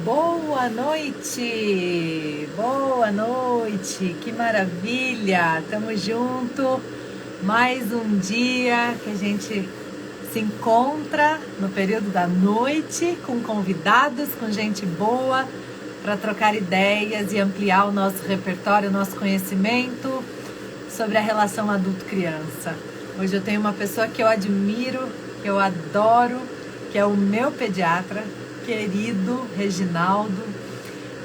Boa noite! Boa noite! Que maravilha! Tamo junto. Mais um dia que a gente se encontra no período da noite com convidados, com gente boa para trocar ideias e ampliar o nosso repertório, o nosso conhecimento sobre a relação adulto-criança. Hoje eu tenho uma pessoa que eu admiro, que eu adoro, que é o meu pediatra querido Reginaldo,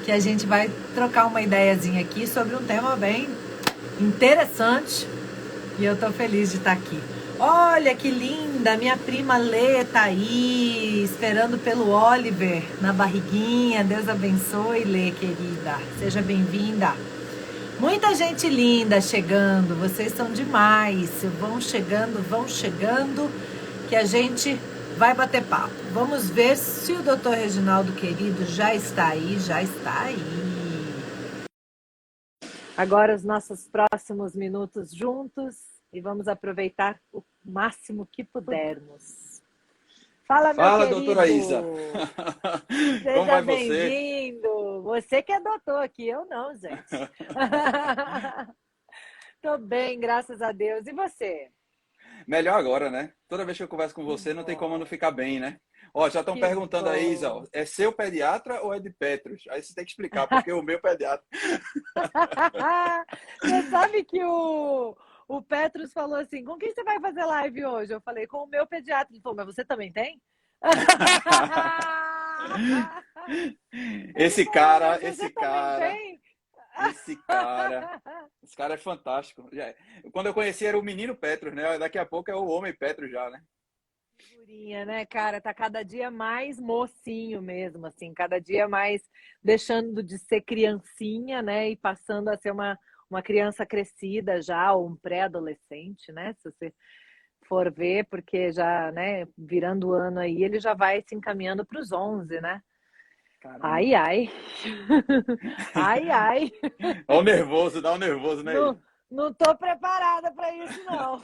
que a gente vai trocar uma ideiazinha aqui sobre um tema bem interessante e eu tô feliz de estar aqui. Olha que linda, minha prima Lê tá aí, esperando pelo Oliver na barriguinha. Deus abençoe, Lê, querida. Seja bem-vinda. Muita gente linda chegando, vocês são demais. Vão chegando, que a gente vai bater papo. Vamos ver se o doutor Reginaldo querido já está aí, Agora os nossos próximos minutos juntos e vamos aproveitar o máximo que pudermos. Fala, meu Fala, querido! doutora Isa! Como Seja vai você? bem-vindo! Você que é doutor aqui, eu não, gente. Tô bem, graças a Deus. E você? Melhor agora, né? Toda vez que eu converso com Que você, não tem como não bom, ficar bem, né? Ó, já estão que perguntando aí, Isa, ó, bom. é seu pediatra ou é de Petros? Aí você tem que explicar, porque o meu pediatra... Você sabe que o Petrus falou assim, com quem você vai fazer live hoje? Eu falei, com o meu pediatra. Ele falou, mas você também tem? Ele Esse falou, mas cara, você esse também cara, tem? esse cara, esse cara é fantástico. Quando eu conheci era o menino Petros, né? Daqui a pouco é o homem Petros já, né? Figurinha, né, cara? Tá cada dia mais mocinho mesmo, assim, cada dia mais deixando de ser criancinha, né, e passando a ser uma criança crescida já, ou um pré-adolescente, né? Se você for ver, porque já, né, virando o ano aí, ele já vai se encaminhando para os 11, né? Caramba. Ai, ai. Ai, ai. Dá um nervoso, né, Não, Isa? não tô preparada para isso, não.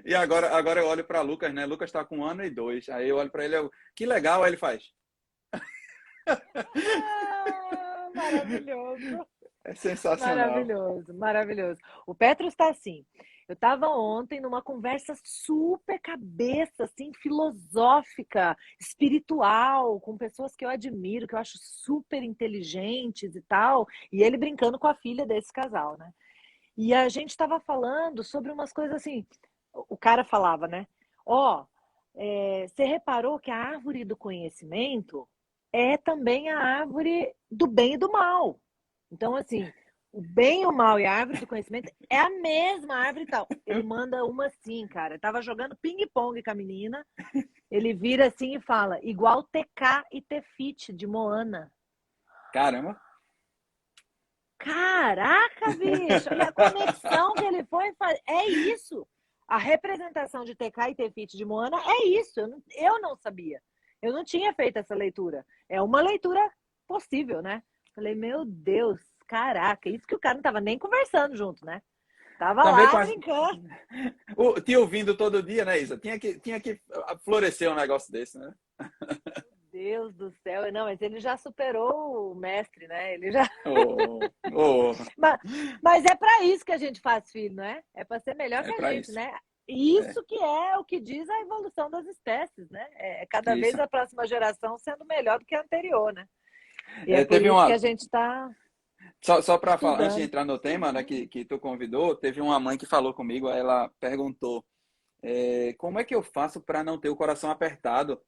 E agora eu olho para Lucas, né? Lucas está com 1 ano e 2. Aí eu olho para ele, que legal, aí ele faz. Ah, maravilhoso. É sensacional. Maravilhoso, maravilhoso. O Petro está assim. Eu estava ontem numa conversa super cabeça, assim, filosófica, espiritual, com pessoas que eu admiro, que eu acho super inteligentes e tal, e ele brincando com a filha desse casal, né? E a gente estava falando sobre umas coisas assim. O cara falava, né? Ó, você reparou que a árvore do conhecimento é também a árvore do bem e do mal. Então, assim, o bem, o mal e a árvore do conhecimento é a mesma árvore e tal. Ele manda uma assim, cara. Eu tava jogando ping-pong com a menina. Ele vira assim e fala, igual TK e Tefit de Moana. Caramba. Caraca, bicho! E a conexão que ele foi fazer. É isso. A representação de TK e Tefit de Moana é isso. Eu não sabia. Eu não tinha feito essa leitura. É uma leitura possível, né? Falei, meu Deus, caraca, isso que o cara não tava nem conversando junto, né? Tava Também lá brincando. te ouvindo todo dia, né, Isa? Tinha que florescer um negócio desse, né? Deus do céu. Não, mas ele já superou o mestre, né? Ele já. Oh, oh, Mas, mas é para isso que a gente faz filho, não é? É para ser melhor que é a para gente, isso. né? É, Isso que é o que diz a evolução das espécies, né? É cada vez isso. a próxima geração sendo melhor do que a anterior, né? E é por Teve isso que a uma. gente está Só para falar, antes de estudando. entrar no tema, né, que tu convidou, teve uma mãe que falou comigo, ela perguntou: como é que eu faço para não ter o coração apertado?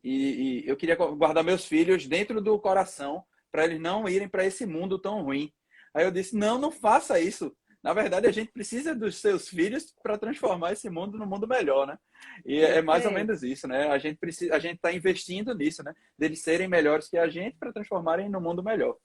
E eu queria guardar meus filhos dentro do coração para eles não irem para esse mundo tão ruim. Aí eu disse: não, não faça isso. Na verdade, a gente precisa dos seus filhos para transformar esse mundo num mundo melhor, né? E é mais ou Perfeito. menos isso, né? A gente está investindo nisso, né? Deles serem melhores que a gente para transformarem no mundo melhor.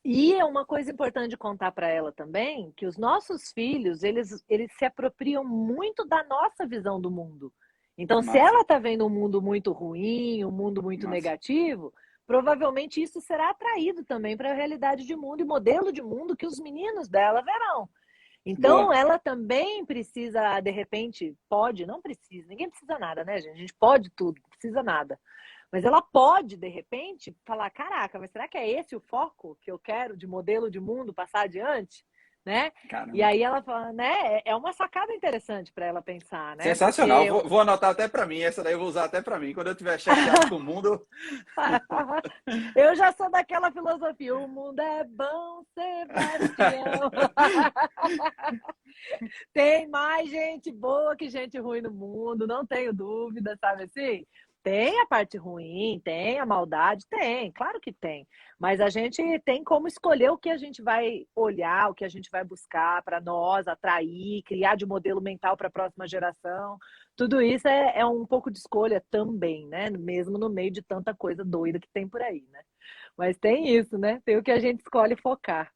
E é uma coisa importante de contar para ela também, que os nossos filhos, eles se apropriam muito da nossa visão do mundo. Então, se Massa, ela está vendo um mundo muito ruim, um mundo muito massa. negativo, provavelmente isso será atraído também para a realidade de mundo e modelo de mundo que os meninos dela verão. Então, Boa. ela também precisa, de repente, pode, não precisa, ninguém precisa nada, né, gente? A gente pode tudo, não precisa nada. Mas ela pode, de repente, falar, caraca, mas será que é esse o foco que eu quero de modelo de mundo passar adiante? Né? E Caramba. aí ela fala, né? É uma sacada interessante para ela pensar, né? Sensacional. Porque Vou anotar até para mim. Essa daí eu vou usar até para mim. Quando eu estiver chateado com o mundo. eu já sou daquela filosofia, o mundo é bom, Sebastião. Tem mais gente boa que gente ruim no mundo, não tenho dúvida, sabe assim? Tem a parte ruim, tem a maldade, tem, claro que tem. Mas a gente tem como escolher o que a gente vai olhar, o que a gente vai buscar para nós, atrair, criar de modelo mental para a próxima geração. Tudo isso é um pouco de escolha também, né? Mesmo no meio de tanta coisa doida que tem por aí, né? Mas tem isso, né? Tem o que a gente escolhe focar.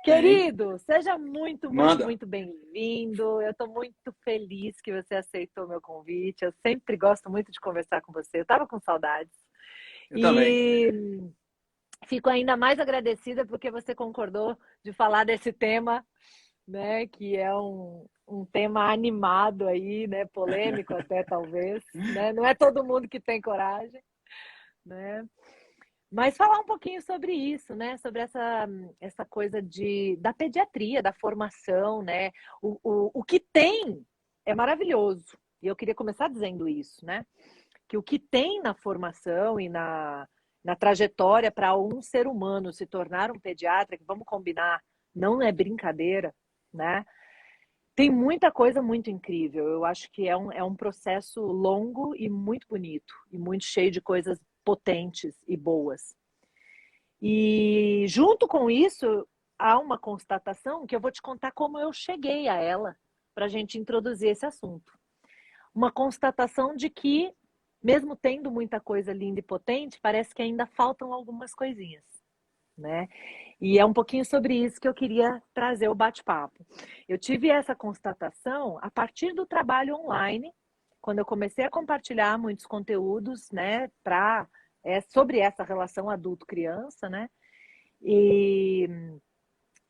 Tem. Querido, seja muito, muito, Manda. muito bem-vindo. Eu estou muito feliz que você aceitou o meu convite. Eu sempre gosto muito de conversar com você. Eu estava com saudades. Eu também. E fico ainda mais agradecida porque você concordou de falar desse tema, né? Que é um tema animado aí, né? Polêmico até talvez, né? Não é todo mundo que tem coragem, né? Mas falar um pouquinho sobre isso, né? Sobre essa coisa da pediatria, da formação, né? O que tem é maravilhoso. E eu queria começar dizendo isso, né? Que o que tem na formação e na trajetória para um ser humano se tornar um pediatra, que vamos combinar, não é brincadeira, né? Tem muita coisa muito incrível. Eu acho que é um processo longo e muito bonito, e muito cheio de coisas potentes e boas. E junto com isso, há uma constatação que eu vou te contar como eu cheguei a ela, para a gente introduzir esse assunto. Uma constatação de que, mesmo tendo muita coisa linda e potente, parece que ainda faltam algumas coisinhas, né? E é um pouquinho sobre isso que eu queria trazer o bate-papo. Eu tive essa constatação a partir do trabalho online, quando eu comecei a compartilhar muitos conteúdos, né, sobre essa relação adulto-criança, né? E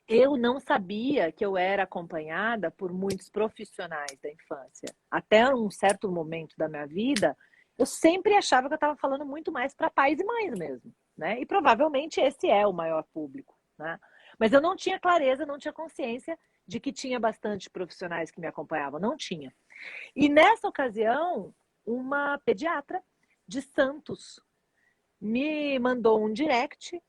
eu não sabia que eu era acompanhada por muitos profissionais da infância. Até um certo momento da minha vida, eu sempre achava que eu estava falando muito mais para pais e mães mesmo, né? E provavelmente esse é o maior público, né? Mas eu não tinha clareza, não tinha consciência de que tinha bastante profissionais que me acompanhavam, não tinha. E nessa ocasião, uma pediatra de Santos me mandou um direct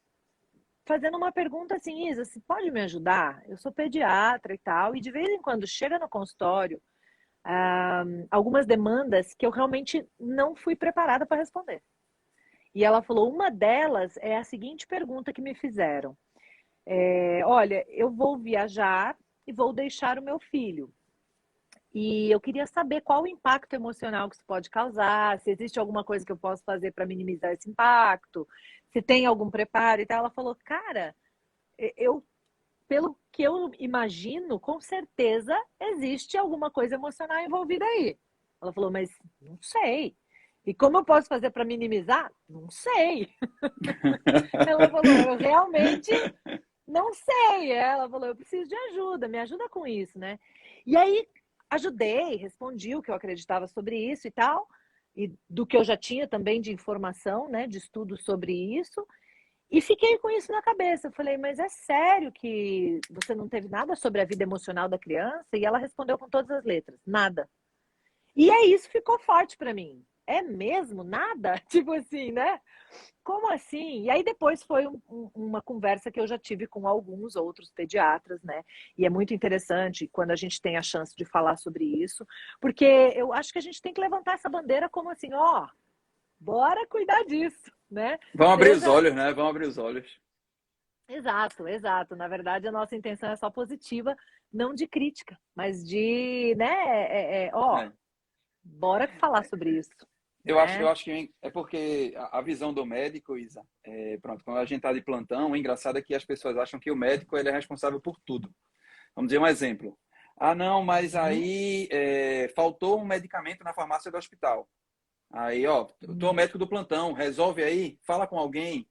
fazendo uma pergunta assim, Isa, você pode me ajudar? Eu sou pediatra e tal, e de vez em quando chega no consultório algumas demandas que eu realmente não fui preparada para responder. E ela falou, uma delas é a seguinte pergunta que me fizeram. Olha, eu vou viajar e vou deixar o meu filho. E eu queria saber qual o impacto emocional que isso pode causar, se existe alguma coisa que eu posso fazer para minimizar esse impacto, se tem algum preparo e tal. Ela falou, cara, eu, pelo que eu imagino, com certeza existe alguma coisa emocional envolvida aí. Ela falou, mas não sei. E como eu posso fazer para minimizar? Não sei. Ela falou, eu realmente não sei. Ela falou, eu preciso de ajuda, me ajuda com isso, né? E aí ajudei, respondi o que eu acreditava sobre isso e tal, e do que eu já tinha também de informação, né, de estudo sobre isso, e fiquei com isso na cabeça. Eu falei, mas é sério que você não teve nada sobre a vida emocional da criança? E ela respondeu com todas as letras, nada. E aí isso ficou forte para mim. É mesmo? Nada? Tipo assim, né? Como assim? E aí depois foi uma conversa que eu já tive com alguns outros pediatras, né? E é muito interessante quando a gente tem a chance de falar sobre isso, porque eu acho que a gente tem que levantar essa bandeira como assim, ó, bora cuidar disso, né? Vão abrir os Seja olhos, né? Vão abrir os olhos. exato, exato. Na verdade, a nossa intenção é só positiva, não de crítica, mas de, né, ó, É. bora falar sobre isso, Eu né? acho que é porque a visão do médico, Isa, pronto, quando a gente está de plantão, o engraçado é que as pessoas acham que o médico ele é responsável por tudo. Vamos dizer um exemplo. Ah, não, mas Uhum. aí faltou um medicamento na farmácia do hospital. Aí, ó, tu é o médico do plantão, resolve aí, fala com alguém.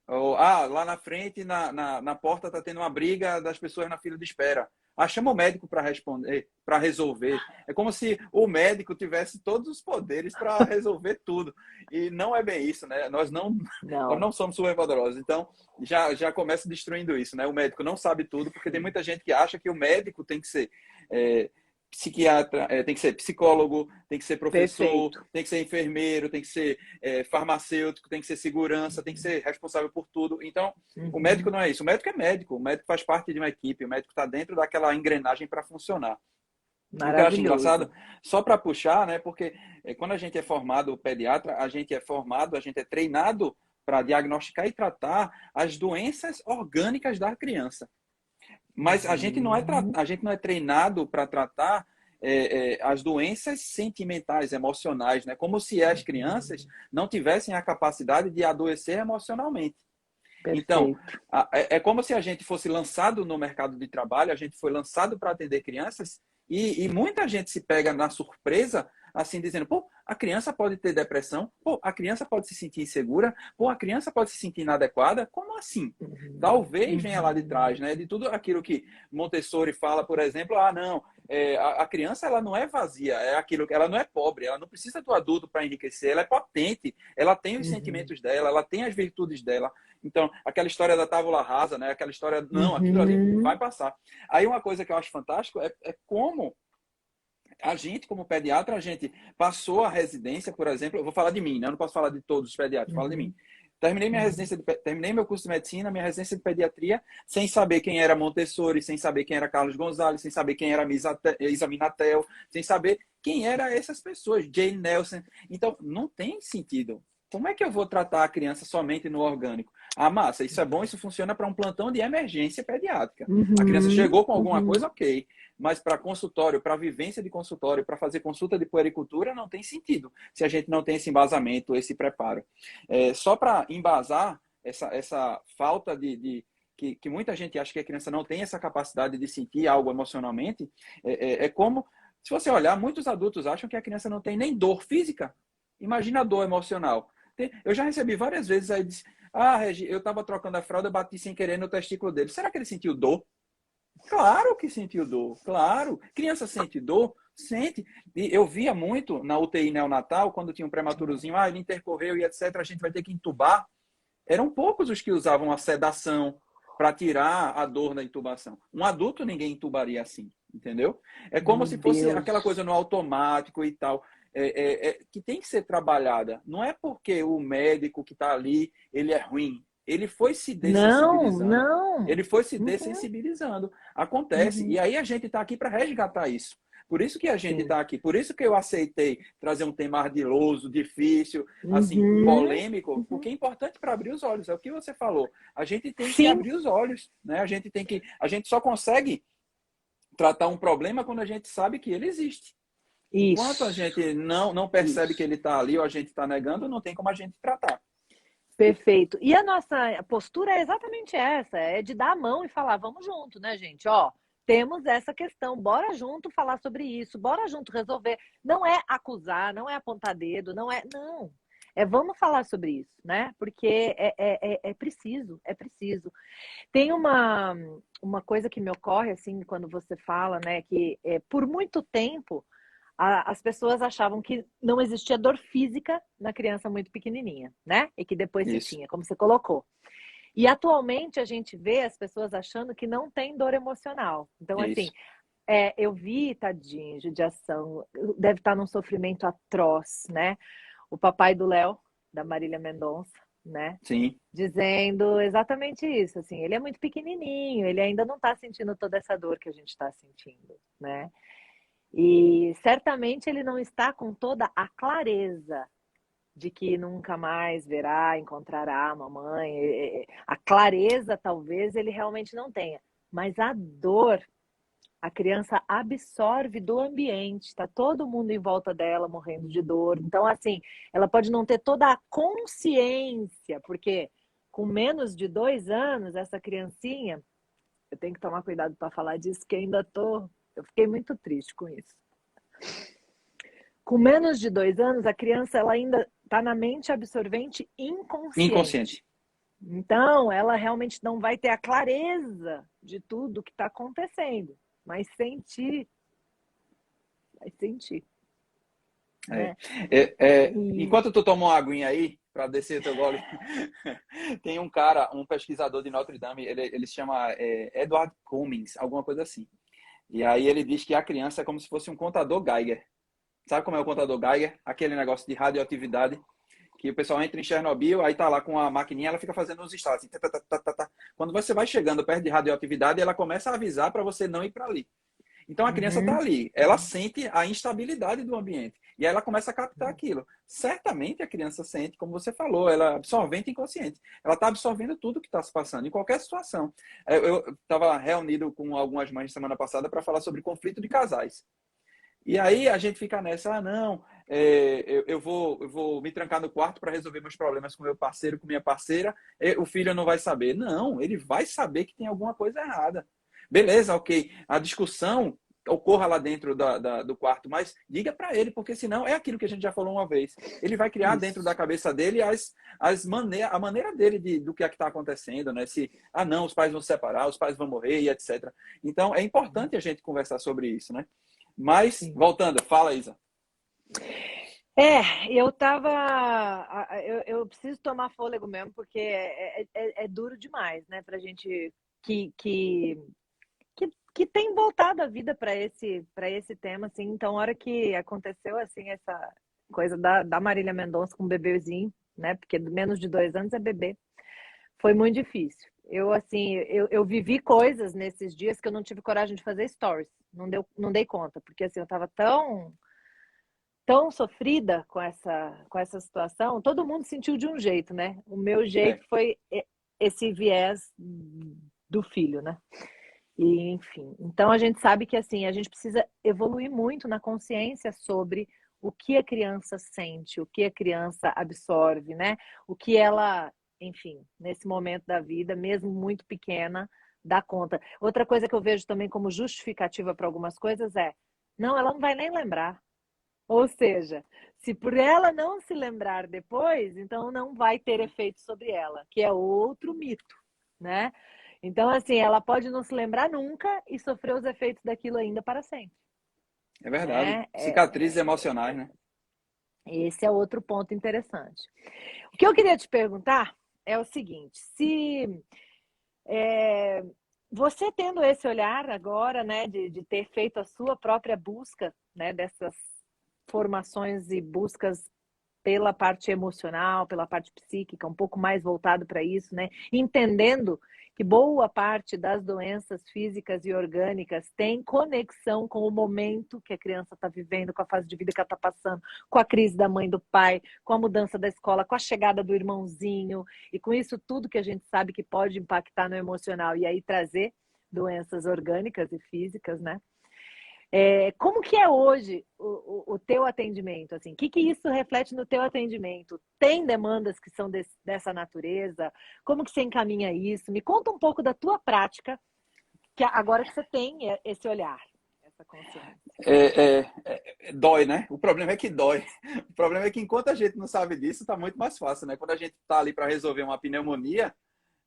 Ou, lá na frente, na porta, tá tendo uma briga das pessoas na fila de espera. Ah, chama o médico para responder, para resolver. É como se o médico tivesse todos os poderes para resolver tudo. E não é bem isso, né? Nós Não. não somos superpoderosos. Então, já começa destruindo isso, né? O médico não sabe tudo, porque tem muita gente que acha que o médico tem que ser é, psiquiatra, tem que ser psicólogo, tem que ser professor, Perfeito. tem que ser enfermeiro, tem que ser farmacêutico, tem que ser segurança, tem que ser responsável por tudo. Então, o médico Uhum. não é isso. O médico é médico. O médico faz parte de uma equipe. O médico está dentro daquela engrenagem para funcionar. E o que eu acho engraçado, Maravilhoso. só para puxar, né? Porque quando a gente é formado pediatra, a gente é treinado para diagnosticar e tratar as doenças orgânicas da criança. Mas Uhum. a gente não é treinado para tratar as doenças sentimentais, emocionais, né? Como se as crianças Uhum. não tivessem a capacidade de adoecer emocionalmente. Então, Perfeito. é como se a gente fosse lançado no mercado de trabalho, a gente foi lançado para atender crianças e muita gente se pega na surpresa, assim, dizendo, pô, a criança pode ter depressão, pô, a criança pode se sentir insegura, pô, a criança pode se sentir inadequada. Como assim? Uhum. Talvez venha lá de trás, Uhum. né? De tudo aquilo que Montessori fala, por exemplo, ah, não, a criança ela não é vazia, é aquilo que ela não é pobre, ela não precisa do adulto para enriquecer, ela é potente, ela tem os Uhum. sentimentos dela, ela tem as virtudes dela. Então, aquela história da tábua rasa, né? Aquela história, não, aquilo ali vai Uhum. passar. Aí uma coisa que eu acho fantástico é como a gente, como pediatra, a gente passou a residência, por exemplo, eu vou falar de mim, né? Eu não posso falar de todos os pediatras, falo de mim. Uhum. Uhum. Terminei meu curso de medicina, minha residência de pediatria, sem saber quem era Montessori, sem saber quem era Carlos Gonzalez, sem saber quem era Isa Minatel, sem saber quem eram essas pessoas, Jane Nelson. Então, não tem sentido. Como é que eu vou tratar a criança somente no orgânico? Ah, massa, isso é bom, isso funciona para um plantão de emergência pediátrica. A criança Uhum. chegou com alguma Uhum. coisa, ok. Mas para consultório, para vivência de consultório, para fazer consulta de puericultura, não tem sentido se a gente não tem esse embasamento, esse preparo. Só para embasar essa falta que muita gente acha que a criança não tem essa capacidade de sentir algo emocionalmente, é como, se você olhar, muitos adultos acham que a criança não tem nem dor física. Imagina a dor emocional. Eu já recebi várias vezes aí, disse, ah, Regi, eu estava trocando a fralda, bati sem querer no testículo dele. Será que ele sentiu dor? Claro que sentiu dor, claro. Criança sente dor? Sente. E eu via muito na UTI neonatal, quando tinha um prematurozinho, ele intercorreu e etc., a gente vai ter que entubar. Eram poucos os que usavam a sedação para tirar a dor da intubação. Um adulto ninguém intubaria assim, entendeu? É como Meu se fosse aquela Deus. coisa no automático e tal, que tem que ser trabalhada. Não é porque o médico que está ali, ele é ruim. Ele foi se Não, dessensibilizando. não. Ele foi se Uhum. dessensibilizando. Acontece. E Uhum. aí a gente está aqui para resgatar isso. Por isso que a gente Sim. está aqui. Por isso que eu aceitei trazer um tema ardiloso, difícil, assim, Uhum. polêmico, porque Uhum. é importante para abrir os olhos. É o que você falou. A gente tem que Sim, abrir os olhos, né? A gente só consegue tratar um problema quando a gente sabe que ele existe. Enquanto a isso, gente não percebe que isso. ele está ali ou a gente está negando, não tem como a gente tratar. Perfeito. E a nossa postura é exatamente essa, é de dar a mão e falar, vamos junto, né, gente? Ó, temos essa questão, bora junto falar sobre isso, bora junto resolver. Não é acusar, não é apontar dedo, não é, não. É vamos falar sobre isso, né? Porque é preciso, é preciso. Tem uma coisa que me ocorre, assim, quando você fala, né, que por muito tempo as pessoas achavam que não existia dor física na criança muito pequenininha, né? E que depois se Isso, tinha, como você colocou. E atualmente a gente vê as pessoas achando que não tem dor emocional. Então, assim, isso. eu vi, tadinho, judiação, deve estar num sofrimento atroz, né? O papai do Léo, da Marília Mendonça, né? Sim, Dizendo exatamente isso, assim, ele é muito pequenininho, ele ainda não está sentindo toda essa dor que a gente está sentindo, né? E certamente ele não está com toda a clareza de que nunca mais verá, encontrará a mamãe. A clareza talvez ele realmente não tenha, mas a dor a criança absorve do ambiente, está todo mundo em volta dela morrendo de dor. Então, assim, ela pode não ter toda a consciência, porque com menos de 2 anos, essa criancinha, eu tenho que tomar cuidado para falar disso, que ainda tô. Eu fiquei muito triste com isso. Com menos de 2 anos, a criança ela ainda está na mente absorvente inconsciente. inconsciente. Então, ela realmente não vai ter a clareza de tudo que está acontecendo. mas sentir, vai sentir, É. né? E Enquanto tu toma uma aguinha aí, para descer o teu gole, tem um cara, um pesquisador de Notre Dame, ele se chama Edward Cummings, alguma coisa assim. E aí ele diz que a criança é como se fosse um contador Geiger. Sabe como é o contador Geiger? Aquele negócio de radioatividade, que o pessoal entra em Chernobyl, aí tá lá com a maquininha, ela fica fazendo uns estalos, assim, tá, tá, tá, tá, tá. Quando você vai chegando perto de radioatividade, ela começa a avisar para você não ir para ali. Então a criança está uhum, ali, ela sente a instabilidade do ambiente e aí ela começa a captar aquilo. Certamente a criança sente, como você falou, ela é absorvente inconsciente. Ela está absorvendo tudo que está se passando, em qualquer situação. Eu estava reunido com algumas mães semana passada para falar sobre conflito de casais. E aí a gente fica nessa, não, eu vou me trancar no quarto para resolver meus problemas com meu parceiro, com minha parceira, o filho não vai saber. Não, ele vai saber que tem alguma coisa errada. Beleza, ok. A discussão ocorra lá dentro do quarto, mas diga para ele, porque senão é aquilo que a gente já falou uma vez. Ele vai criar dentro da isso. cabeça dele a maneira dele do que é que está acontecendo, né? Se, não, os pais vão se separar, os pais vão morrer e etc. Então, é importante a gente conversar sobre isso, né? Mas, Sim. voltando, fala, Isa. Eu tava. Eu preciso tomar fôlego mesmo, porque é duro demais, né? Pra gente que, que, que tem voltado a vida para esse tema, assim. Então, a hora que aconteceu, assim, essa coisa da Marília Mendonça com o bebezinho, né? Porque menos de 2 anos é bebê. Foi muito difícil. Assim, eu vivi coisas nesses dias que eu não tive coragem de fazer stories. Não dei conta, porque assim, eu tava tão sofrida com essa situação. Todo mundo sentiu de um jeito, né? O meu É, jeito foi esse viés do filho, né? E, enfim, então a gente sabe que assim, a gente precisa evoluir muito na consciência sobre o que a criança sente, o que a criança absorve, né? O que ela, enfim, nesse momento da vida, mesmo muito pequena, dá conta. Outra coisa que eu vejo também como justificativa para algumas coisas é: não, ela não vai nem lembrar. Ou seja, se por ela não se lembrar depois, então não vai ter efeito sobre ela, que é outro mito, né? Então, assim, ela pode não se lembrar nunca e sofrer os efeitos daquilo ainda para sempre, é verdade. né? Cicatrizes emocionais, né? Esse é outro ponto interessante. O que eu queria te perguntar é o seguinte: se é, você tendo esse olhar agora, né, de ter feito a sua própria busca, né, dessas formações e buscas pela parte emocional, pela parte psíquica, um pouco mais voltado para isso, né? Entendendo que boa parte das doenças físicas e orgânicas tem conexão com o momento que a criança está vivendo, com a fase de vida que ela está passando, com a crise da mãe e do pai, com a mudança da escola, com a chegada do irmãozinho, e com isso tudo que a gente sabe que pode impactar no emocional e aí trazer doenças orgânicas e físicas, né? Como que é hoje o teu atendimento? Assim, que isso reflete no teu atendimento? Tem demandas que são dessa natureza? Como que você encaminha isso? Me conta um pouco da tua prática, que agora que você tem esse olhar, essa consciência. Dói, né? O problema é que dói. O problema é que enquanto a gente não sabe disso, tá muito mais fácil, né? Quando a gente tá ali para resolver uma pneumonia,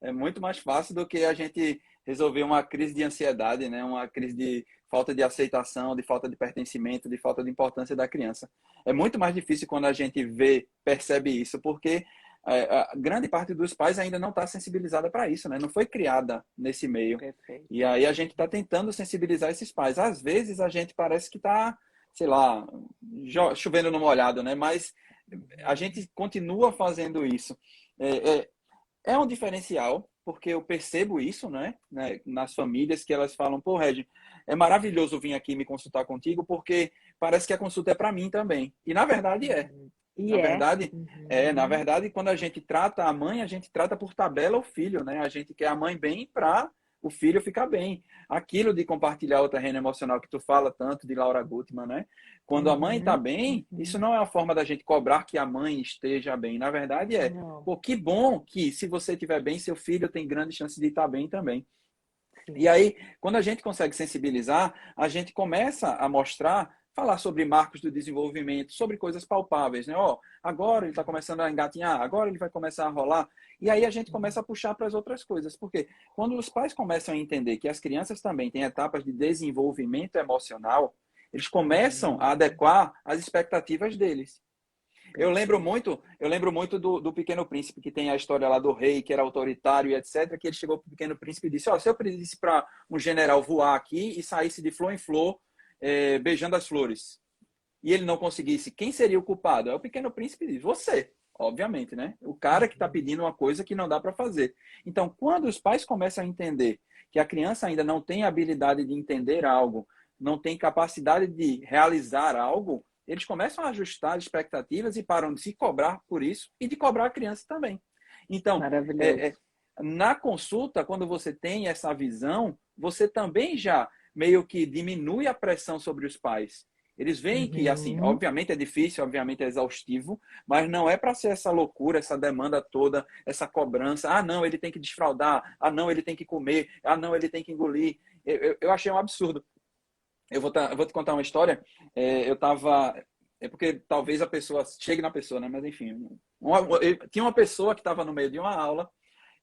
é muito mais fácil do que a gente resolver uma crise de ansiedade, né? Uma crise de falta de aceitação, de falta de pertencimento, de falta de importância da criança. É muito mais difícil quando a gente vê, percebe isso, porque a grande parte dos pais ainda não está sensibilizada para isso, né? Não foi criada nesse meio. Perfeito. E aí a gente está tentando sensibilizar esses pais. Às vezes a gente parece que está, sei lá, chovendo no molhado, né? Mas a gente continua fazendo isso. É, é, é um diferencial, porque eu percebo isso, né, nas famílias que elas falam, pô, Regi, é maravilhoso vir aqui me consultar contigo, porque parece que a consulta é para mim também. E na verdade é. Uhum. E Na é. verdade, na Uhum. verdade, quando a gente trata a mãe, a gente trata por tabela o filho, né? A gente quer a mãe bem para o filho ficar bem. Aquilo de compartilhar o terreno emocional que tu fala tanto de Laura Gutman, né? Quando a mãe está Uhum. bem, isso Uhum. não é a forma da gente cobrar que a mãe esteja bem. Na verdade Não. pô, que bom que se você estiver bem, seu filho tem grande chance de estar bem também. E Sim. aí, quando a gente consegue sensibilizar, a gente começa a mostrar falar sobre marcos do desenvolvimento, sobre coisas palpáveis, né? Ó, agora ele está começando a engatinhar, agora ele vai começar a rolar. E aí a gente começa a puxar para as outras coisas. Porque quando os pais começam a entender que as crianças também têm etapas de desenvolvimento emocional, eles começam a adequar as expectativas deles. Eu lembro muito do Pequeno Príncipe, que tem a história lá do rei, que era autoritário e etc., que ele chegou para o Pequeno Príncipe e disse, ó, se eu pedisse para um general voar aqui e saísse de flor em flor, beijando as flores, e ele não conseguisse, quem seria o culpado? É o Pequeno Príncipe diz, você, obviamente, né? O cara que está pedindo uma coisa que não dá para fazer. Então, quando os pais começam a entender que a criança ainda não tem habilidade de entender algo, não tem capacidade de realizar algo, eles começam a ajustar as expectativas e param de se cobrar por isso e de cobrar a criança também. Então, na consulta, quando você tem essa visão, você também já meio que diminui a pressão sobre os pais. Eles veem que, assim, obviamente é difícil, obviamente é exaustivo, mas não é para ser essa loucura, essa demanda toda, essa cobrança. Ah, não, ele tem que desfraldar. Ah, não, ele tem que comer. Ah, não, ele tem que engolir. Eu achei um absurdo. Eu vou te contar uma história. Eu tava... É porque talvez a pessoa chegue na pessoa, né? Mas enfim, tinha uma pessoa que estava no meio de uma aula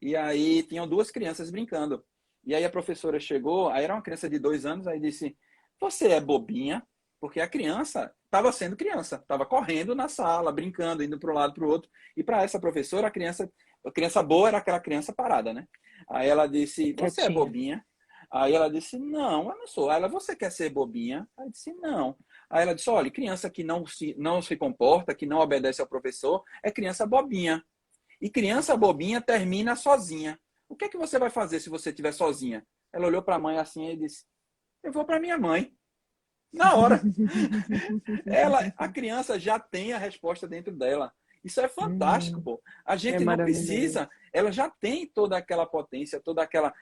e aí tinham duas crianças brincando. E aí a professora chegou, aí era uma criança de 2 anos, aí disse, você é bobinha? Porque a criança estava sendo criança, estava correndo na sala, brincando, indo para um lado para o outro. E para essa professora, a criança boa era aquela criança parada, né? Aí ela disse, você é bobinha? Aí ela disse, não, eu não sou. Aí ela, você quer ser bobinha? Aí disse, não. Aí ela disse, olha, criança que não se comporta, que não obedece ao professor, é criança bobinha. E criança bobinha termina sozinha. O que é que você vai fazer se você estiver sozinha? Ela olhou para a mãe assim e disse, eu vou para minha mãe. Na hora. A criança já tem a resposta dentro dela. Isso é fantástico, pô. A gente não precisa, ela já tem toda aquela potência,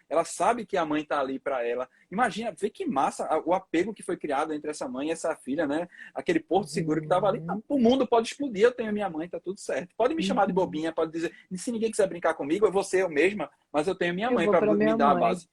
ela sabe que a mãe tá ali para ela. Imagina, vê que massa o apego que foi criado entre essa mãe e essa filha, né? Aquele porto seguro que tava ali. O mundo pode explodir, eu tenho minha mãe, tá tudo certo. Pode me chamar de bobinha, pode dizer, se ninguém quiser brincar comigo, eu vou ser eu mesma, mas eu tenho minha mãe para me dar a base.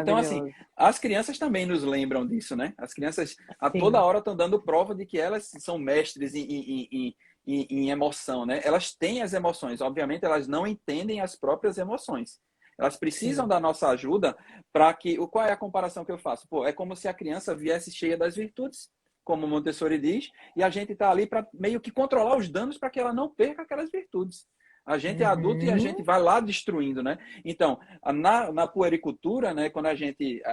Então, assim, as crianças também nos lembram disso, né? As crianças a toda hora estão dando prova de que elas são mestres em emoção, né? Elas têm as emoções, obviamente elas não entendem as próprias emoções. Elas precisam da nossa ajuda para que... Qual é a comparação que eu faço? Pô, é como se a criança viesse cheia das virtudes, como Montessori diz, e a gente está ali para meio que controlar os danos para que ela não perca aquelas virtudes. A gente é adulto e a gente vai lá destruindo, né? Então, na puericultura, né, quando a gente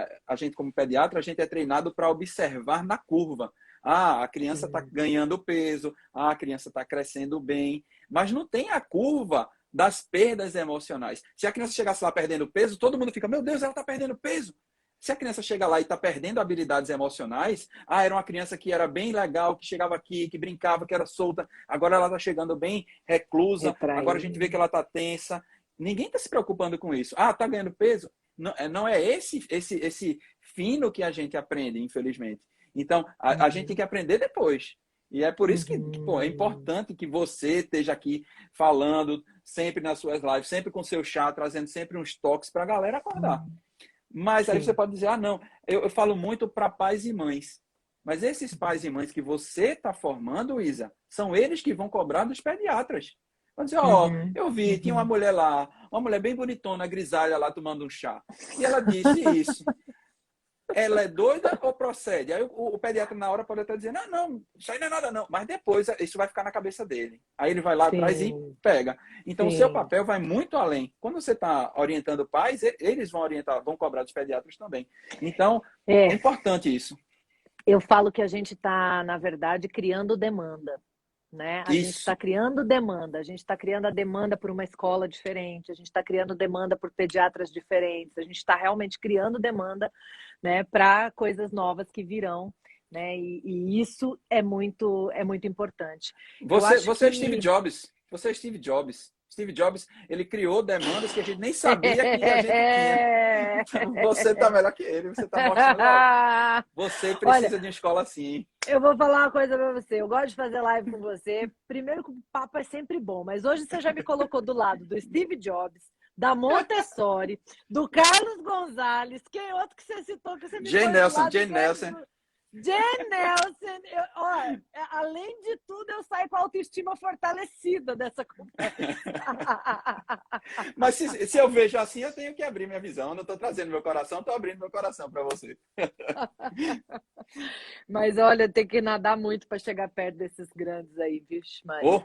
como pediatra, a gente é treinado para observar na curva. Ah, a criança está ganhando peso, a criança está crescendo bem, mas não tem a curva das perdas emocionais. Se a criança chegasse lá perdendo peso, todo mundo fica, meu Deus, ela está perdendo peso. Se a criança chega lá e está perdendo habilidades emocionais, era uma criança que era bem legal, que chegava aqui, que brincava, que era solta, agora ela está chegando bem reclusa, agora a gente vê que ela está tensa. Ninguém está se preocupando com isso. Ah, está ganhando peso? Não é esse fino que a gente aprende, infelizmente. Então, a gente tem que aprender depois. E é por isso que pô, é importante que você esteja aqui falando sempre nas suas lives, sempre com seu chá, trazendo sempre uns toques para a galera acordar. Mas aí você pode dizer, ah, não, eu falo muito para pais e mães. Mas esses pais e mães que você está formando, Isa, são eles que vão cobrar dos pediatras. Vão dizer, eu vi, tinha uma mulher lá, uma mulher bem bonitona, grisalha lá, tomando um chá. E ela disse isso. Ela é doida ou procede? Aí o pediatra na hora pode até dizer, não, isso aí não é nada não. Mas depois isso vai ficar na cabeça dele. Aí ele vai lá atrás e pega. Então o seu papel vai muito além. Quando você está orientando pais, eles vão cobrar dos pediatras também. Então é importante isso. Eu falo que a gente está, na verdade, criando demanda. Né? A gente está criando demanda, a gente está criando a demanda por uma escola diferente, a gente está criando demanda por pediatras diferentes, a gente está realmente criando demanda, né, para coisas novas que virão, né? E isso é muito importante. Você é Steve Jobs. Você é Steve Jobs. Steve Jobs, ele criou demandas que a gente nem sabia que a gente tinha. Então, você está melhor que ele, você está mostrando. Você precisa de uma escola assim. Eu vou falar uma coisa para você. Eu gosto de fazer live com você. Primeiro que o papo é sempre bom, mas hoje você já me colocou do lado do Steve Jobs, da Montessori, do Carlos Gonzalez, quem outro que você citou que você me Jane Nelson. Jen Nelson, ó, além de tudo, eu saio com a autoestima fortalecida dessa conversa. Mas se eu vejo assim, eu tenho que abrir minha visão. Eu não estou trazendo meu coração, estou abrindo meu coração para você. Mas olha, tem que nadar muito para chegar perto desses grandes aí, vixe, Maria. Oh,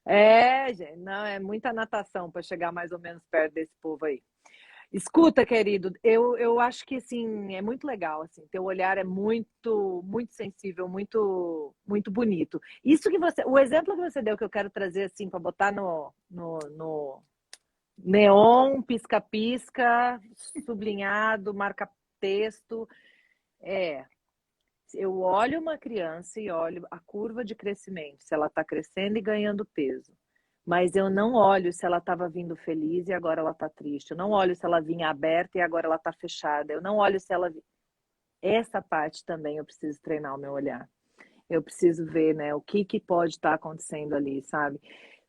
É, gente, não, é muita natação para chegar mais ou menos perto desse povo aí. Escuta, querido, eu acho que assim, é muito legal, assim, teu olhar é muito sensível, muito bonito. Isso que você, o exemplo que você deu que eu quero trazer assim para botar no neon, pisca-pisca, sublinhado, marca-texto, é, eu olho uma criança e olho a curva de crescimento, se ela está crescendo e ganhando peso. Mas eu não olho se ela estava vindo feliz e agora ela está triste. Eu não olho se ela vinha aberta e agora ela está fechada. Eu não olho se ela... Essa parte também eu preciso treinar o meu olhar. Eu preciso ver, né, o que pode estar acontecendo ali, sabe?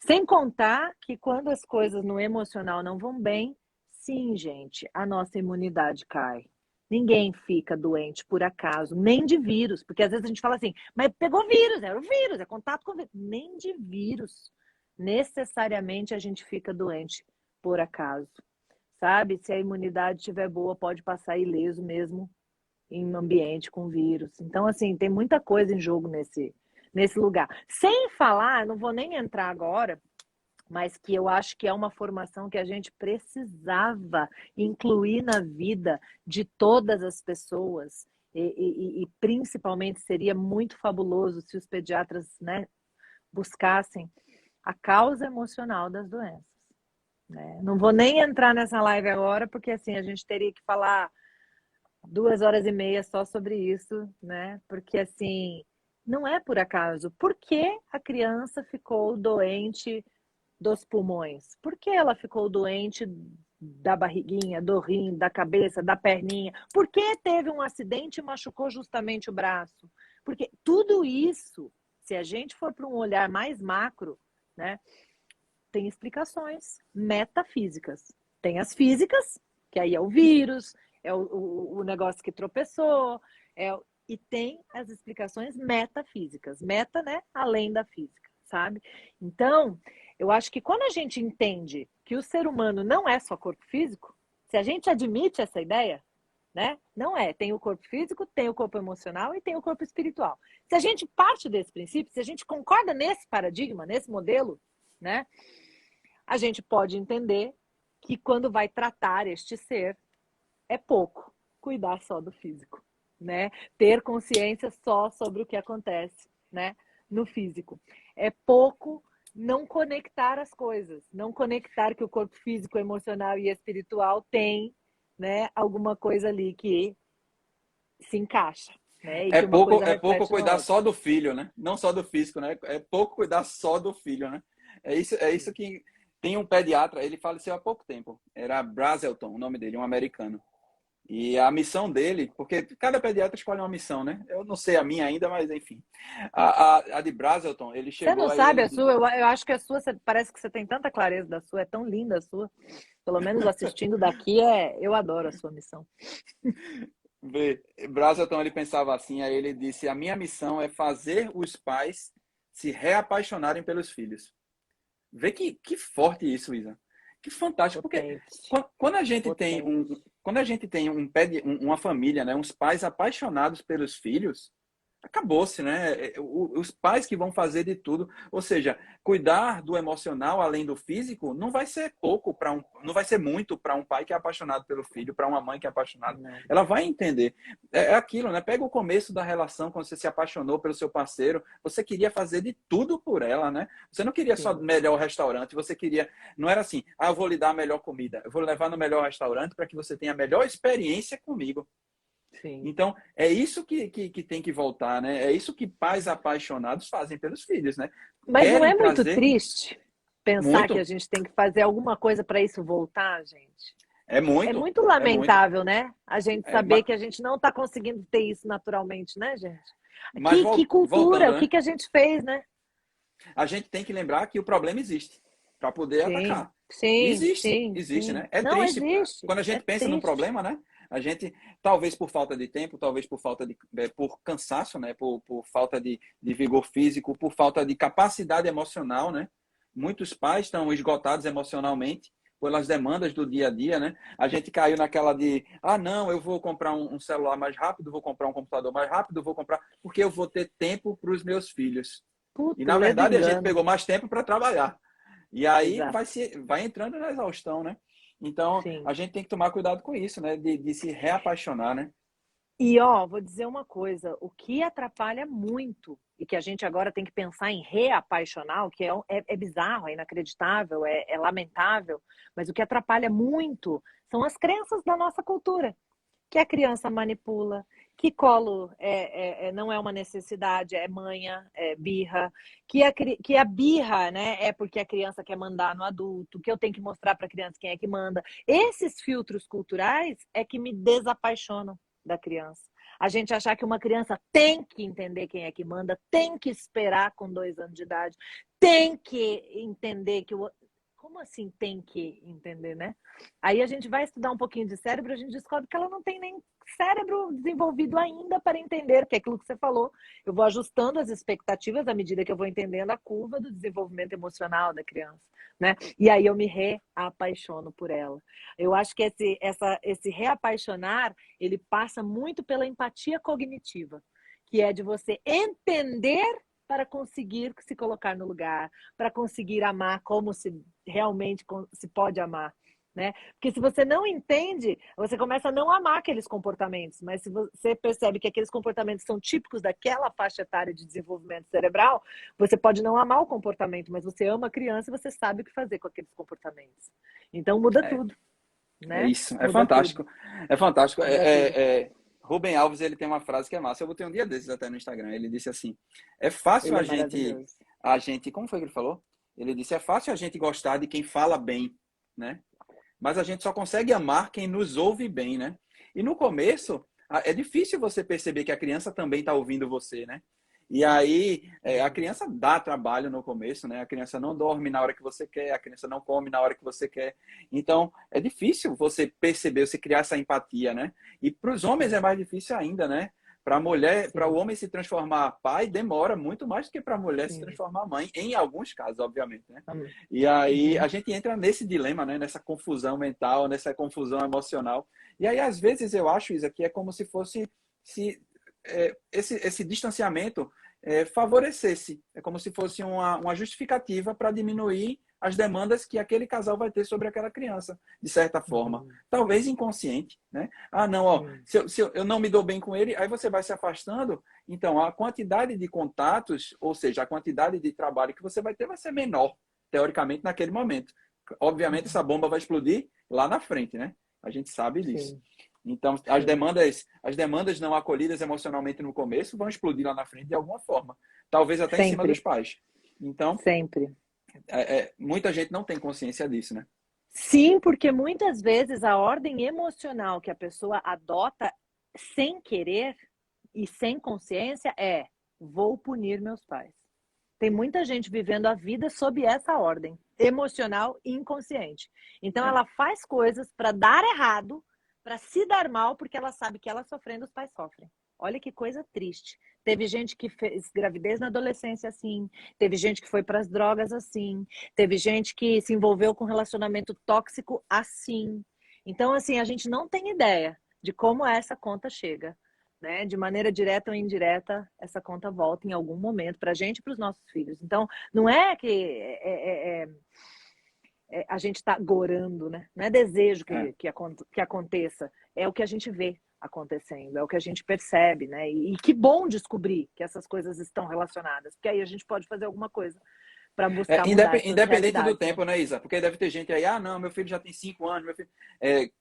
Sem contar que quando as coisas no emocional não vão bem, sim, gente, a nossa imunidade cai. Ninguém fica doente por acaso, nem de vírus, porque às vezes a gente fala assim, mas pegou vírus, era o vírus, é contato com vírus. Nem de vírus necessariamente a gente fica doente por acaso, sabe? Se a imunidade estiver boa, pode passar ileso mesmo em um ambiente com vírus. Então, assim, tem muita coisa em jogo nesse lugar. Sem falar, não vou nem entrar agora, mas que eu acho que é uma formação que a gente precisava incluir na vida de todas as pessoas. E principalmente seria muito fabuloso se os pediatras, né, buscassem a causa emocional das doenças. Né? Não vou nem entrar nessa live agora, porque assim, a gente teria que falar 2 horas e meia só sobre isso, né? Porque assim, não é por acaso. Por que a criança ficou doente dos pulmões? Por que ela ficou doente da barriguinha, do rim, da cabeça, da perninha? Por que teve um acidente e machucou justamente o braço? Porque tudo isso, se a gente for para um olhar mais macro, né, tem explicações metafísicas. Tem as físicas, que aí é o vírus, é o negócio que tropeçou, e tem as explicações metafísicas. Meta, né, além da física, sabe? Então, eu acho que quando a gente entende que o ser humano não é só corpo físico, se a gente admite essa ideia, né? Não é. Tem o corpo físico, tem o corpo emocional e tem o corpo espiritual. Se a gente parte desse princípio, se a gente concorda nesse paradigma, nesse modelo, né? A gente pode entender que quando vai tratar este ser, é pouco cuidar só do físico, né? Ter consciência só sobre o que acontece, né? No físico. É pouco não conectar as coisas, não conectar que o corpo físico, emocional e espiritual tem, né, alguma coisa ali que se encaixa, né? E que uma coisa É pouco reflete na cuidar outra. só do filho, né? Não só do físico, né? É pouco cuidar só do filho, né? É isso que tem um pediatra, ele faleceu há pouco tempo. Era Brazelton, o nome dele, um americano. E a missão dele, porque cada pediatra escolhe uma missão, né? Eu não sei a minha ainda, mas enfim. A de Brazelton, ele Você não chegou aí, sabe ele a sua? Eu acho que a sua, parece que você tem tanta clareza da sua, é tão linda a sua. Pelo menos assistindo daqui, eu adoro a sua missão. vê, Brazelton, ele pensava assim, aí ele disse, a minha missão é fazer os pais se reapaixonarem pelos filhos. Vê que forte isso, Isa. Que fantástico, porque Potente, quando a gente tem potente. quando a gente tem uma família, né, uns pais apaixonados pelos filhos, acabou-se, né? Os pais que vão fazer de tudo, ou seja, cuidar do emocional além do físico, não vai ser pouco para não vai ser muito para um pai que é apaixonado pelo filho, para uma mãe que é apaixonada. Não. Ela vai entender. É aquilo, né? Pega o começo da relação quando você se apaixonou pelo seu parceiro, você queria fazer de tudo por ela, né? Você não queria só Sim. melhor restaurante, você queria, não era assim, eu vou lhe dar a melhor comida, eu vou levar no melhor restaurante para que você tenha a melhor experiência comigo. Sim. Então, é isso que tem que voltar, né? É isso que pais apaixonados fazem pelos filhos, né? Mas não Querem é muito trazer triste pensar que a muito, gente tem que fazer alguma coisa para isso voltar, gente? é É muito, muito é muito. lamentável, né? A gente É, saber que a gente não está conseguindo ter isso naturalmente, né, gente? mas Que cultura, voltando, o né? que a gente fez, né? A gente tem que lembrar que o problema existe para poder Sim, atacar. sim, Existe, sim, existe, sim. né? É Não triste. existe, Quando a é gente pensa num triste. problema, né? A gente, talvez por falta de tempo, talvez por falta de, por cansaço, né? Por falta de vigor físico, por falta de capacidade emocional, né? Muitos pais estão esgotados emocionalmente pelas demandas do dia a dia, né? A gente caiu naquela de, não, eu vou comprar um celular mais rápido, vou comprar um computador mais rápido, vou comprar, porque eu vou ter tempo para os meus filhos. E, Puta, na ledo verdade, a gente engano. pegou mais tempo para trabalhar. E aí Exato. vai entrando na exaustão, né? Então, Sim. a gente tem que tomar cuidado com isso, né? De se reapaixonar, né? E ó, vou dizer uma coisa, o que atrapalha muito e que a gente agora tem que pensar em reapaixonar, o que é bizarro, é inacreditável, é lamentável, mas o que atrapalha muito são as crenças da nossa cultura, que a criança manipula, que colo não é uma necessidade, é manha, é birra, que a birra, né, é porque a criança quer mandar no adulto, que eu tenho que mostrar para a criança quem é que manda. Esses filtros culturais é que me desapaixonam da criança. A gente achar que uma criança tem que entender quem é que manda, tem que esperar com 2 anos de idade, tem que entender que o... Como assim tem que entender, né? Aí a gente vai estudar um pouquinho de cérebro, a gente descobre que ela não tem nem cérebro desenvolvido ainda para entender, que é aquilo que você falou. Eu vou ajustando as expectativas à medida que eu vou entendendo a curva do desenvolvimento emocional da criança, né? E aí eu me reapaixono por ela. Eu acho que esse reapaixonar, ele passa muito pela empatia cognitiva, que é de você entender para conseguir se colocar no lugar, para conseguir amar como se realmente se pode amar, né? Porque se você não entende, você começa a não amar aqueles comportamentos, mas se você percebe que aqueles comportamentos são típicos daquela faixa etária de desenvolvimento cerebral, você pode não amar o comportamento, mas você ama a criança e você sabe o que fazer com aqueles comportamentos. Então muda tudo, né? É isso, é Muda fantástico. tudo. É fantástico. Muda tudo. Rubem Alves, ele tem uma frase que é massa. Eu botei um dia desses até no Instagram. Ele disse assim: é fácil Ele é maravilhoso. como foi que ele falou? Ele disse: é fácil a gente gostar de quem fala bem, né? Mas a gente só consegue amar quem nos ouve bem, né? E no começo, é difícil você perceber que a criança também está ouvindo você, né? E aí, a criança dá trabalho no começo, né? A criança não dorme na hora que você quer, a criança não come na hora que você quer. Então, é difícil você perceber, você criar essa empatia, né? E para os homens é mais difícil ainda, né? Para a mulher, para o homem se transformar pai, demora muito mais do que para a mulher se transformar mãe, em alguns casos, obviamente, né? E aí a gente entra nesse dilema, né? Nessa confusão mental, nessa confusão emocional. E aí, às vezes, eu acho isso aqui é como se fosse esse distanciamento favorecesse. É como se fosse uma justificativa para diminuir as demandas que aquele casal vai ter sobre aquela criança, de certa forma. Talvez inconsciente, né? Não, ó, se eu não me dou bem com ele, aí você vai se afastando. Então, a quantidade de contatos, ou seja, a quantidade de trabalho que você vai ter vai ser menor, teoricamente, naquele momento. Obviamente, essa bomba vai explodir lá na frente, né? A gente sabe disso. Sim. Então, as demandas não acolhidas emocionalmente no começo vão explodir lá na frente de alguma forma. Talvez até em cima dos pais. Então, Sempre. Muita gente não tem consciência disso, né? Sim, porque muitas vezes a ordem emocional que a pessoa adota sem querer e sem consciência é: vou punir meus pais. Tem muita gente vivendo a vida sob essa ordem emocional e inconsciente. Então ela faz coisas para dar errado, para se dar mal, porque ela sabe que ela sofrendo, os pais sofrem. Olha que coisa triste. Teve gente que fez gravidez na adolescência assim, teve gente que foi para as drogas assim, teve gente que se envolveu com relacionamento tóxico assim. Então, assim, a gente não tem ideia de como essa conta chega, né? De maneira direta ou indireta, essa conta volta em algum momento para a gente e para os nossos filhos. Então, não é que a gente está gorando, né? Não é desejo que aconteça, é o que a gente vê acontecendo, é o que a gente percebe, né? E que bom descobrir que essas coisas estão relacionadas, porque aí a gente pode fazer alguma coisa para buscar mudar essas independente do tempo, né? né, Isa? Porque deve ter gente aí, não, meu filho já tem 5 anos, meu filho...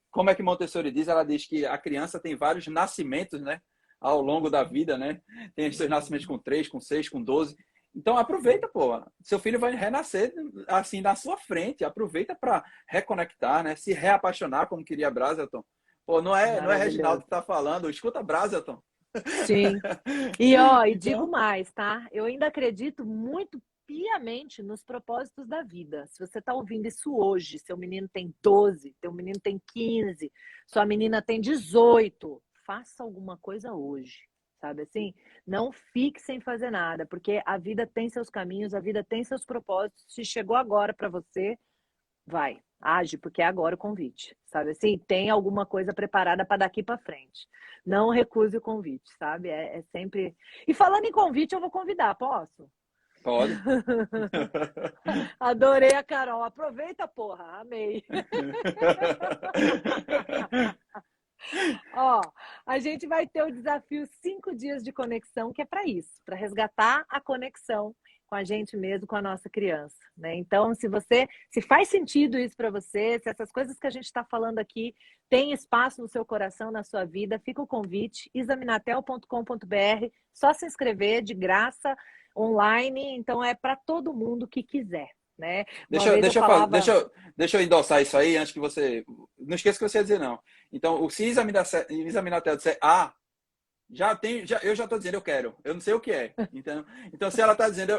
como é que Montessori diz? Ela diz que a criança tem vários nascimentos, né? Ao longo da vida, né? Tem os seus nascimentos com 3, com 6, com 12. Então aproveita, pô. Seu filho vai renascer assim na sua frente. Aproveita para reconectar, né? Se reapaixonar, como queria Brazelton. Pô, não é Reginaldo que tá falando. Escuta Brazelton. Sim. E digo mais, tá? Eu ainda acredito muito piamente nos propósitos da vida. Se você está ouvindo isso hoje, seu menino tem 12, seu menino tem 15, sua menina tem 18, faça alguma coisa hoje, sabe assim? Não fique sem fazer nada, porque a vida tem seus caminhos, a vida tem seus propósitos. Se chegou agora para você, vai, age, porque é agora o convite, sabe assim? Tem alguma coisa preparada para daqui para frente. Não recuse o convite, sabe? É sempre... E falando em convite, eu vou convidar, posso? Pode. Adorei a Carol. Aproveita, porra. Amei. Ó, a gente vai ter o desafio 5 dias de conexão, que é para isso, para resgatar a conexão com a gente mesmo, com a nossa criança, né? Então, se faz sentido isso para você, se essas coisas que a gente está falando aqui têm espaço no seu coração, na sua vida, fica o convite, isaminatel.com.br, só se inscrever de graça, online, então é para todo mundo que quiser, né? Deixa eu endossar isso aí antes que você... Não esqueça o que você ia dizer, não. Então, se Isaminatel disser eu já estou dizendo, eu quero. Eu não sei o que é. Então se ela está dizendo,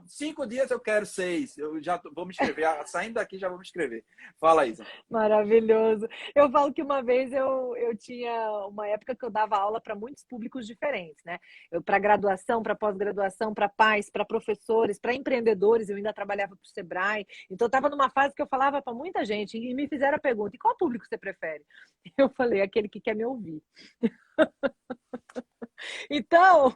5 dias eu quero 6. Eu já vou me inscrever. Saindo daqui, já vou me inscrever. Fala, Isa. Maravilhoso. Eu falo que uma vez eu tinha uma época que eu dava aula para muitos públicos diferentes, né? Para graduação, para pós-graduação, para pais, para professores, para empreendedores. Eu ainda trabalhava para o Sebrae. Então, eu estava numa fase que eu falava para muita gente e me fizeram a pergunta: e qual público você prefere? Eu falei: aquele que quer me ouvir. Então,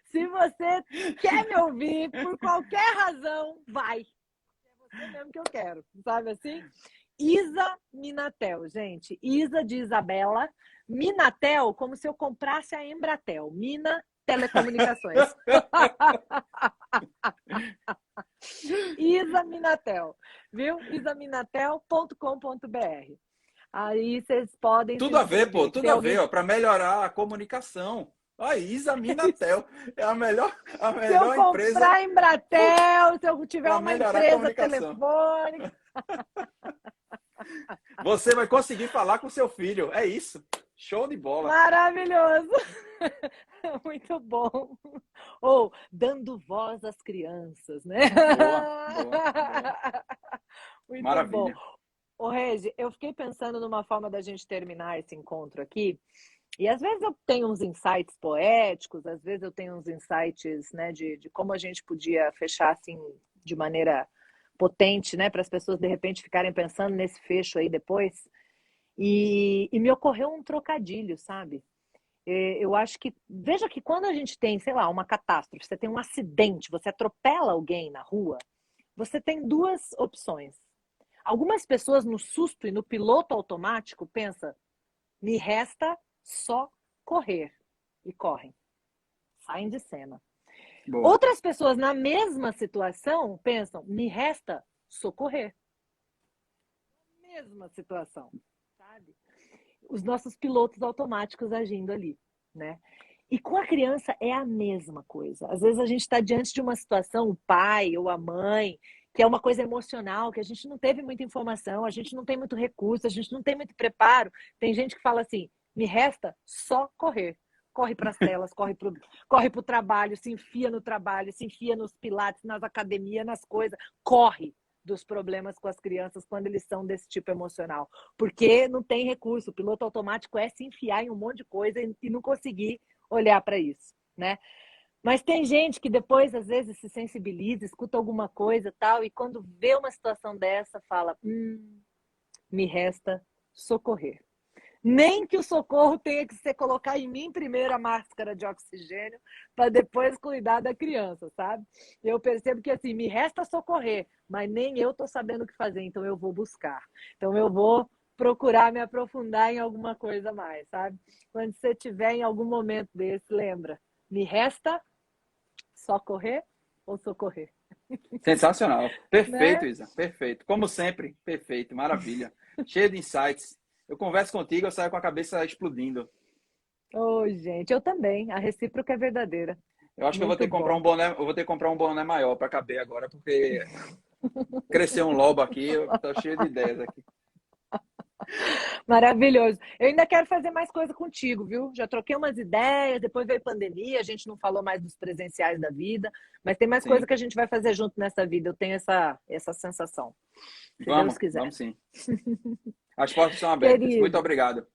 se você quer me ouvir por qualquer razão, vai. É você mesmo que eu quero, sabe assim? Isa Minatel, gente. Isa de Isabela. Minatel, como se eu comprasse a Embratel. Mina Telecomunicações. Isa Minatel, viu? isaminatel.com.br. Aí vocês podem... Tudo a ver, pô. Tudo a ver, ó. Para melhorar a comunicação. A Isa Minatel é a melhor empresa. Se eu comprar Embratel, se eu tiver uma empresa telefônica... Você vai conseguir falar com seu filho. É isso. Show de bola. Maravilhoso. Muito bom. Ou dando voz às crianças, né? Boa. Muito Maravilha. bom. Ô, Regi, eu fiquei pensando numa forma da gente terminar esse encontro aqui. E às vezes eu tenho uns insights poéticos, às vezes eu tenho uns insights, né, de como a gente podia fechar assim de maneira potente, né, para as pessoas de repente ficarem pensando nesse fecho aí depois. E me ocorreu um trocadilho, sabe? Eu acho que, veja que quando a gente tem, sei lá, uma catástrofe, você tem um acidente, você atropela alguém na rua, você tem duas opções. Algumas pessoas no susto e no piloto automático pensam: me resta só correr. E correm. Saem de cena. Boa. Outras pessoas na mesma situação pensam: me resta socorrer. Mesma situação, sabe? Os nossos pilotos automáticos agindo ali, né? E com a criança é a mesma coisa. Às vezes a gente está diante de uma situação, o pai ou a mãe, que é uma coisa emocional, que a gente não teve muita informação, a gente não tem muito recurso, a gente não tem muito preparo. Tem gente que fala assim: me resta só correr. Corre para as telas, corre para o trabalho, se enfia no trabalho, se enfia nos pilates, nas academias, nas coisas. Corre dos problemas com as crianças quando eles são desse tipo emocional. Porque não tem recurso. O piloto automático é se enfiar em um monte de coisa e não conseguir olhar para isso, né? Mas tem gente que depois, às vezes, se sensibiliza, escuta alguma coisa e tal, e quando vê uma situação dessa, fala: me resta socorrer. Nem que o socorro tenha que ser colocar em mim primeiro a máscara de oxigênio para depois cuidar da criança, sabe? Eu percebo que assim, me resta socorrer, mas nem eu estou sabendo o que fazer, então eu vou buscar. Então eu vou procurar me aprofundar em alguma coisa mais, sabe? Quando você tiver em algum momento desse, lembra: me resta só correr ou socorrer? Sensacional. Perfeito, Né? Isa. Perfeito. Como sempre, perfeito. Maravilha. Cheio de insights. Eu converso contigo, eu saio com a cabeça explodindo. Gente, eu também. A recíproca é verdadeira. Eu acho que eu vou ter que comprar um boné, eu vou ter que comprar um boné maior para caber agora, porque cresceu um lobo aqui, eu tô cheio de ideias aqui. Maravilhoso. Eu ainda quero fazer mais coisa contigo, viu? Já troquei umas ideias, depois veio pandemia, a gente não falou mais dos presenciais da vida, mas tem mais coisa Sim. que a gente vai fazer junto nessa vida. Eu tenho essa sensação. Se Deus quiser. Vamos sim. As portas estão abertas. Muito Querido, obrigado.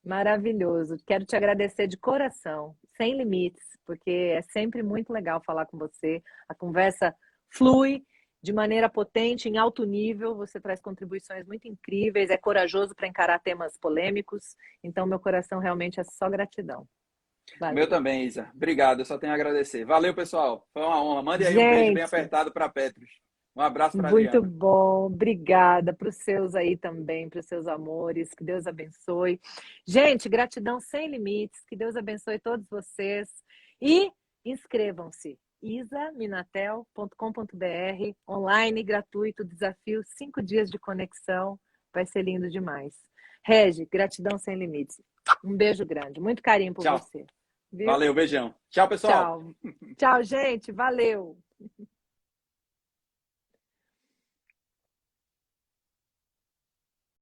maravilhoso. Quero te agradecer de coração, sem limites, porque é sempre muito legal falar com você. A conversa flui de maneira potente, em alto nível. Você traz contribuições muito incríveis, é corajoso para encarar temas polêmicos. Então, meu coração realmente é só gratidão. O meu Valeu. também, Isa. Obrigado, eu só tenho a agradecer. Valeu, pessoal. Foi uma honra. Mande aí um beijo bem Gente, apertado para Petros. Um abraço para muito Adriana. bom. Obrigada para os seus aí também, para os seus amores. Que Deus abençoe. Gente, gratidão sem limites. Que Deus abençoe todos vocês. E inscrevam-se. isaminatel.com.br, online, gratuito, desafio, 5 dias de conexão. Vai ser lindo demais. Regi, gratidão sem limites. Um beijo grande. Muito carinho por Tchau. você. Viu? Valeu, beijão. Tchau, pessoal. Tchau. Tchau, gente. Valeu.